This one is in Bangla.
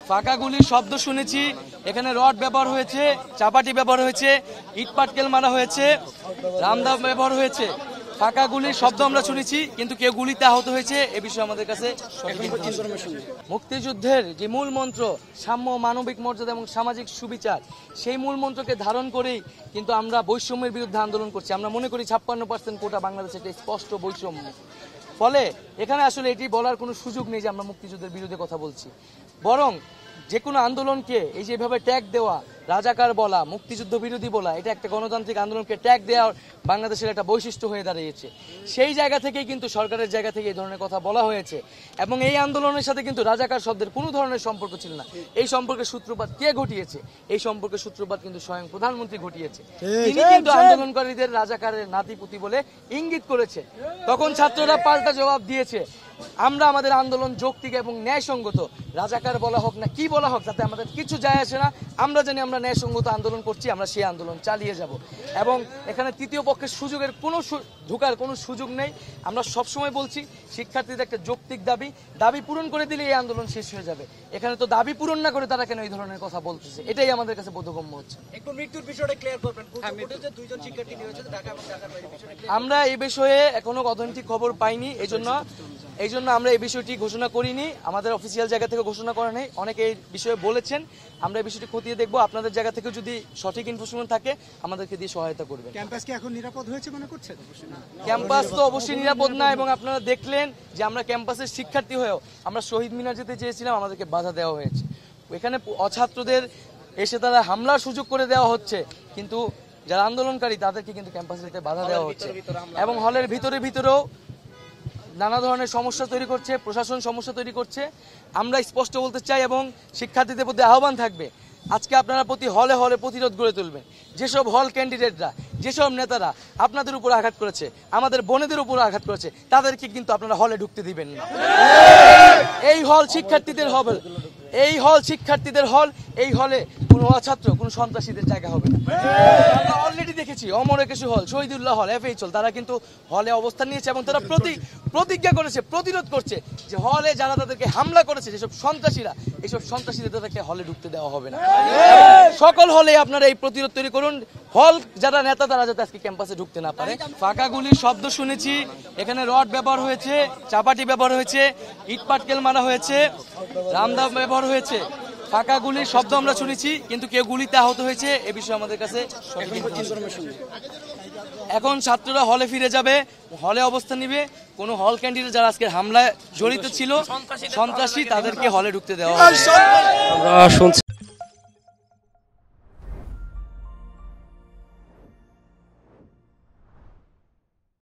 ফাঁকা গুলির শব্দ শুনেছি, এখানে রড ব্যবহার হয়েছে, চাপাটি ব্যবহার হয়েছে, ইট পাটকেল মারা হয়েছে, রামদা ব্যবহার হয়েছে। ফাঁকা গুলির শব্দ আমরা শুনেছি, কিন্তু কেউ গুলিতে আহত হয়েছে এ বিষয়ে আমাদের কাছে মুক্তিযুদ্ধের যে মূল মন্ত্র সাম্য, মানবিক মর্যাদা এবং সামাজিক সুবিচার, সেই মূল মন্ত্রকে ধারণ করেই কিন্তু আমরা বৈষম্যের বিরুদ্ধে আন্দোলন করছি। আমরা মনে করি 56% কোটা বাংলাদেশে একটা স্পষ্ট বৈষম্য। ফলে এখানে আসলে এটি বলার কোনো সুযোগ নেই যে আমরা মুক্তিযুদ্ধের বিরুদ্ধে কথা বলছি, বরং যে কোনো আন্দোলনকে এই যেভাবে ট্যাগ দেওয়া, রাজাকার বলা, মুক্তিযুদ্ধ বিরোধী বলা, এটা একটা গণতান্ত্রিক আন্দোলনকে ট্যাগ দেওয়ার বাংলাদেশের একটা বৈশিষ্ট্য হয়ে দাঁড়িয়েছে। সেই জায়গা থেকেই কিন্তু সরকারের জায়গা থেকে এই ধরনের কথা বলা হয়েছে এবং এই আন্দোলনের সাথে কিন্তু রাজাকার শব্দের কোনো ধরনের সম্পর্ক ছিল না। এই সম্পর্কের সূত্রপাত কে ঘটিয়েছে? এই সম্পর্কের সূত্রপাত কিন্তু স্বয়ং প্রধানমন্ত্রী ঘটিয়েছে। তিনি কিন্তু আন্দোলনকারীদের রাজাকারের নাতিপুতি বলে ইঙ্গিত করেছে। তখন ছাত্ররা পাল্টা জবাব দিয়েছে, আমরা আমাদের আন্দোলন যৌক্তিক এবং ন্যায়সঙ্গত, রাজাকার বলা হোক না কি বলা হোক তাতে আমাদের কিছু যায় আসে না। আমরা জানি আমরা ন্যায়সঙ্গত আন্দোলন করছি, আমরা সেই আন্দোলন চালিয়ে যাব এবং এখানে তৃতীয় পক্ষের সুযোগের কোনো ঢোকার কোনো সুযোগ নেই। আমরা সবসময় বলছি শিক্ষার্থীদের একটা যৌক্তিক দাবি পূরণ করে দিলে এই আন্দোলন শেষ হয়ে যাবে। এখানে তো দাবি পূরণ না করে তারা কেন এই ধরনের কথা বলতেছে, এটাই আমাদের কাছে বোধগম্য হচ্ছে। আমরা এই বিষয়ে এখনো অথেন্টিক খবর পাইনি, এই জন্য আমরা এই বিষয়টি ঘোষণা করিনি, আমাদের অফিসিয়াল জায়গা থেকে ঘোষণা করা নেই। অনেকে এই বিষয়ে বলেছেন, আমরা এই বিষয়টি খতিয়ে দেখবো। আপনাদের জায়গা থেকে যদি সঠিক ইনফরমেশন থাকে আমাদেরকে দিয়ে সহায়তা করবেন। ক্যাম্পাস কি এখন নিরাপদ হয়েছে মনে করছেন? ক্যাম্পাস তো অবশ্যই নিরাপদ না এবং আপনারা দেখলেন যে আমরা ক্যাম্পাসের শিক্ষার্থী হয়েও আমরা শহীদ মিনার যেতে চেয়েছিলাম, আমাদেরকে বাধা দেওয়া হয়েছে। এখানে অছাত্রদের এসে তারা হামলার সুযোগ করে দেওয়া হচ্ছে, কিন্তু যারা আন্দোলনকারী তাদেরকে কিন্তু ক্যাম্পাসে যেতে বাধা দেওয়া হচ্ছে এবং হলের ভিতরেও নানা ধরনের সমস্যা তৈরি করছে, প্রশাসন সমস্যা তৈরি করছে। আমরা স্পষ্ট বলতে চাই এবং শিক্ষার্থীদের প্রতি আহ্বান থাকবে, আজকে আপনারা প্রতি হলে হলে প্রতিরোধ গড়ে তুলবেন। যেসব হল ক্যান্ডিডেটরা, যেসব নেতারা আপনাদের উপর আঘাত করেছে, আমাদের বোনেদের উপর আঘাত করেছে, তাদেরকে কিন্তু আপনারা হলে ঢুকতে দিবেন না। এই হল শিক্ষার্থীদের হল, এই হলে কোনো অছাত্র, কোনো সন্ত্রাসীদের জায়গা হবে না। আমরা অলরেডি দেখেছি অমর একুশে হল, শহীদুল্লাহ হল, এফএইচ হল, তারা কিন্তু হলে অবস্থান নিয়েছে এবং তারা প্রতিজ্ঞা করেছে, প্রতিরোধ করছে যে হলে যারা তাদেরকে হামলা করেছে, যেসব সন্ত্রাসীরা, এইসব সন্ত্রাসীদের তাদেরকে হলে ঢুকতে দেওয়া হবে না। সকল হলে আপনারা এই প্রতিরোধ তৈরি করুন, হল যারা নেতা তারা যাতে আজকে ক্যাম্পাসে ঢুকতে না পারে। ফাঁকা গুলির শব্দ শুনেছি, এখানে রড ব্যবহার হয়েছে, চাপাটি ব্যবহার হয়েছে, ইট পাটকেল মারা হয়েছে, রামদা ব্যবহার হয়েছে। ফাঁকা গুলির শব্দ আমরা শুনেছি, কিন্তু কেউ গুলিতে আহত হয়েছে এ বিষয়ে আমাদের কাছে এখন ছাত্ররা হলে ফিরে যাবে, হলে অবস্থান নিবে। কোনো হল ক্যান্ডিডেট যারা আজকের হামলায় জড়িত ছিল, সন্ত্রাসী, তাদেরকে হলে ঢুকতে দেওয়া হবে।